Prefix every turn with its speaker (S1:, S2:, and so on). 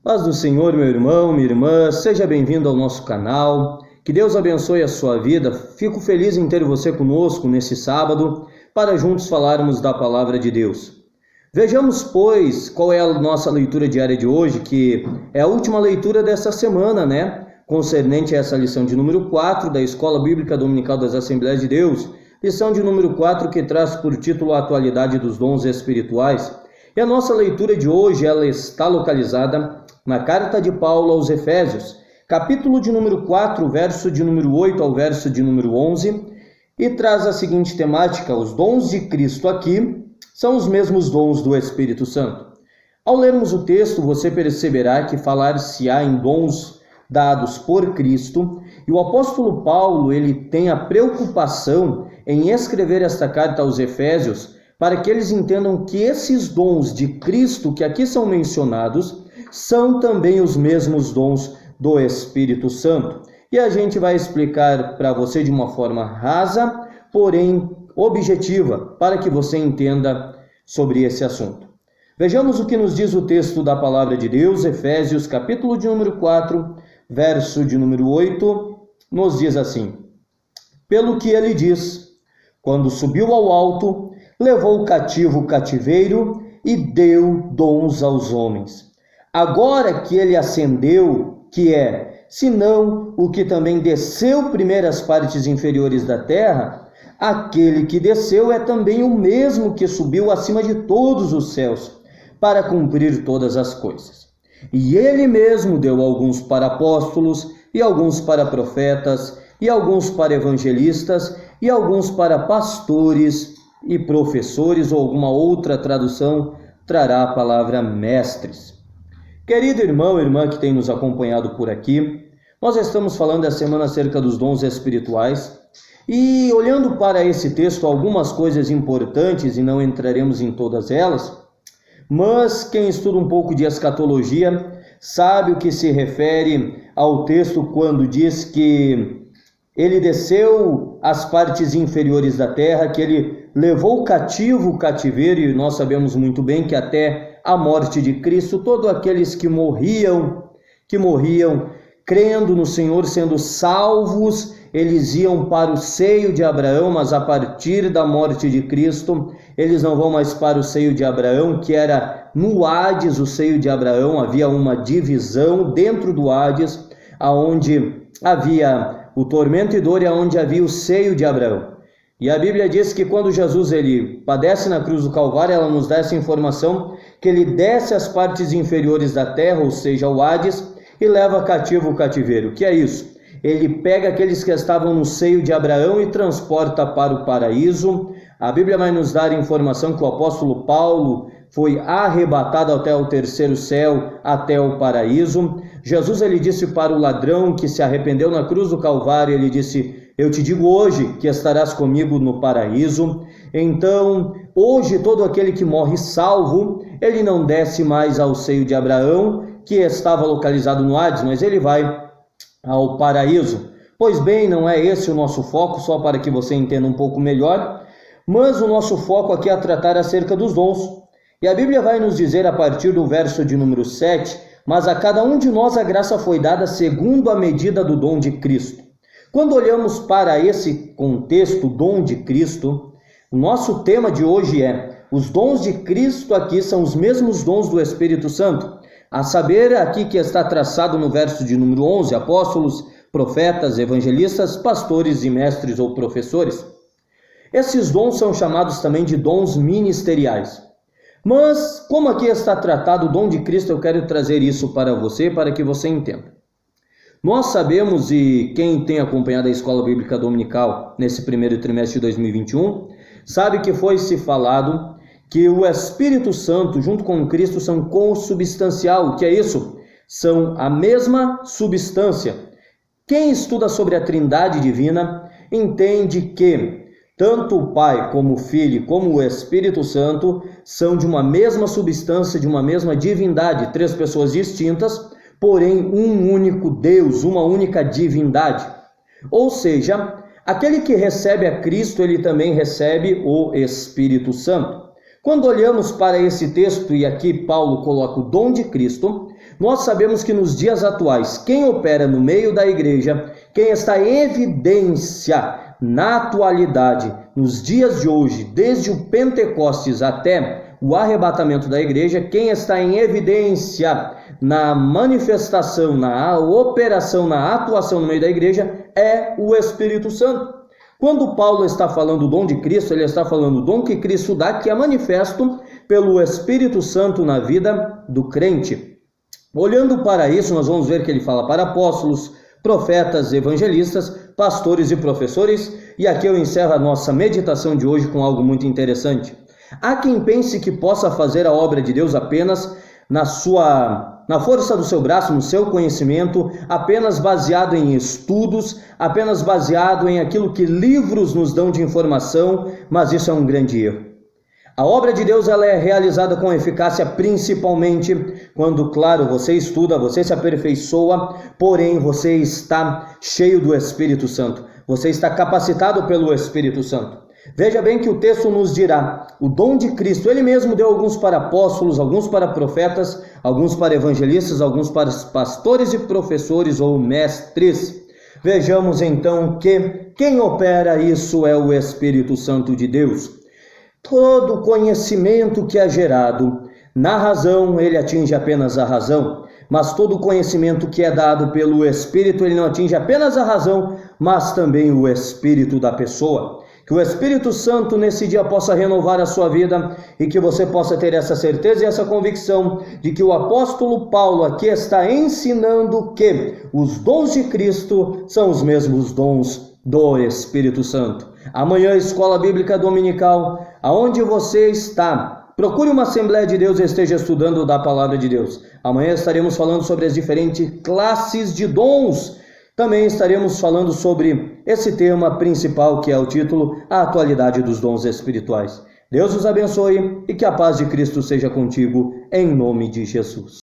S1: Paz do Senhor, meu irmão, minha irmã, seja bem-vindo ao nosso canal. Que Deus abençoe a sua vida. Fico feliz em ter você conosco nesse sábado para juntos falarmos da palavra de Deus. Vejamos, pois, qual é a nossa leitura diária de hoje, que é a última leitura desta semana, concernente a essa lição de número 4 da Escola Bíblica Dominical das Assembleias de Deus, lição de número 4 que traz por título a atualidade dos dons espirituais. E a nossa leitura de hoje, ela está localizada na carta de Paulo aos Efésios, capítulo de número 4, verso de número 8 ao verso de número 11, e traz a seguinte temática: os dons de Cristo aqui são os mesmos dons do Espírito Santo. Ao lermos o texto, você perceberá que falar-se-á em dons dados por Cristo, e o apóstolo Paulo, ele tem a preocupação em escrever esta carta aos Efésios para que eles entendam que esses dons de Cristo que aqui são mencionados são também os mesmos dons do Espírito Santo. E a gente vai explicar para você de uma forma rasa, porém objetiva, para que você entenda sobre esse assunto. Vejamos o que nos diz o texto da palavra de Deus, Efésios, capítulo de número 4, verso de número 8, nos diz assim: pelo que ele diz, quando subiu ao alto, levou cativo o cativeiro e deu dons aos homens. Agora que ele ascendeu, que é, senão o que também desceu primeiro às partes inferiores da terra, aquele que desceu é também o mesmo que subiu acima de todos os céus, para cumprir todas as coisas. E ele mesmo deu alguns para apóstolos, e alguns para profetas, e alguns para evangelistas, e alguns para pastores e professores, ou alguma outra tradução trará a palavra mestres. Querido irmão e irmã que tem nos acompanhado por aqui, nós estamos falando essa semana acerca dos dons espirituais e olhando para esse texto algumas coisas importantes, e não entraremos em todas elas, mas quem estuda um pouco de escatologia sabe o que se refere ao texto quando diz que ele desceu às partes inferiores da terra, que ele levou cativo o cativeiro, e nós sabemos muito bem que até a morte de Cristo, todos aqueles que morriam crendo no Senhor, sendo salvos, eles iam para o seio de Abraão, mas a partir da morte de Cristo, eles não vão mais para o seio de Abraão, que era no Hades, o seio de Abraão. Havia uma divisão dentro do Hades, aonde havia o tormento e dor, e aonde havia o seio de Abraão. E a Bíblia diz que quando Jesus ele padece na cruz do Calvário, ela nos dá essa informação, que ele desce às partes inferiores da terra, ou seja, o Hades, e leva cativo o cativeiro. O que é isso? Ele pega aqueles que estavam no seio de Abraão e transporta para o paraíso. A Bíblia vai nos dar informação que o apóstolo Paulo foi arrebatado até o terceiro céu, até o paraíso. Jesus ele disse para o ladrão que se arrependeu na cruz do Calvário, ele disse: eu te digo hoje que estarás comigo no paraíso. Então, hoje todo aquele que morre salvo, ele não desce mais ao seio de Abraão, que estava localizado no Hades, mas ele vai ao paraíso. Pois bem, não é esse o nosso foco, só para que você entenda um pouco melhor, mas o nosso foco aqui é tratar acerca dos dons. E a Bíblia vai nos dizer a partir do verso de número 7, mas a cada um de nós a graça foi dada segundo a medida do dom de Cristo. Quando olhamos para esse contexto, dom de Cristo, o nosso tema de hoje é: os dons de Cristo aqui são os mesmos dons do Espírito Santo. A saber, aqui que está traçado no verso de número 11, apóstolos, profetas, evangelistas, pastores e mestres ou professores. Esses dons são chamados também de dons ministeriais. Mas, como aqui está tratado o dom de Cristo, eu quero trazer isso para você, para que você entenda. Nós sabemos, e quem tem acompanhado a Escola Bíblica Dominical nesse primeiro trimestre de 2021, sabe que foi se falado que o Espírito Santo junto com Cristo são consubstancial. O que é isso? São a mesma substância. Quem estuda sobre a Trindade Divina entende que tanto o Pai como o Filho como o Espírito Santo são de uma mesma substância, de uma mesma divindade, três pessoas distintas, porém um único Deus, uma única divindade. Ou seja, aquele que recebe a Cristo, ele também recebe o Espírito Santo. Quando olhamos para esse texto, e aqui Paulo coloca o dom de Cristo, Nós sabemos que nos dias atuais, quem opera no meio da igreja, quem está em evidência na atualidade, nos dias de hoje, desde o Pentecostes até o arrebatamento da igreja, quem está em evidência na manifestação, na operação, na atuação no meio da igreja é o Espírito Santo. Quando Paulo está falando do dom de Cristo, ele está falando do dom que Cristo dá, que é manifesto pelo Espírito Santo na vida do crente. Olhando para isso, nós vamos ver que ele fala para apóstolos, profetas, evangelistas, pastores e professores. E aqui eu encerro a nossa meditação de hoje com algo muito interessante. Há quem pense que possa fazer a obra de Deus apenas na força do seu braço, no seu conhecimento, apenas baseado em estudos, apenas baseado em aquilo que livros nos dão de informação, mas isso é um grande erro. A obra de Deus ela é realizada com eficácia principalmente quando, claro, você estuda, você se aperfeiçoa, porém você está cheio do Espírito Santo, você está capacitado pelo Espírito Santo. Veja bem que o texto nos dirá, o dom de Cristo, ele mesmo deu alguns para apóstolos, alguns para profetas, alguns para evangelistas, alguns para pastores e professores ou mestres. Vejamos então que quem opera isso é o Espírito Santo de Deus. Todo conhecimento que é gerado na razão, ele atinge apenas a razão, mas todo conhecimento que é dado pelo Espírito, ele não atinge apenas a razão, mas também o Espírito da pessoa. Que o Espírito Santo nesse dia possa renovar a sua vida e que você possa ter essa certeza e essa convicção de que o apóstolo Paulo aqui está ensinando que os dons de Cristo são os mesmos dons do Espírito Santo. Amanhã, Escola Bíblica Dominical, aonde você está, procure uma Assembleia de Deus e esteja estudando da Palavra de Deus. Amanhã estaremos falando sobre as diferentes classes de dons. Também estaremos falando sobre esse tema principal que é o título, a atualidade dos dons espirituais. Deus os abençoe e que a paz de Cristo seja contigo, em nome de Jesus.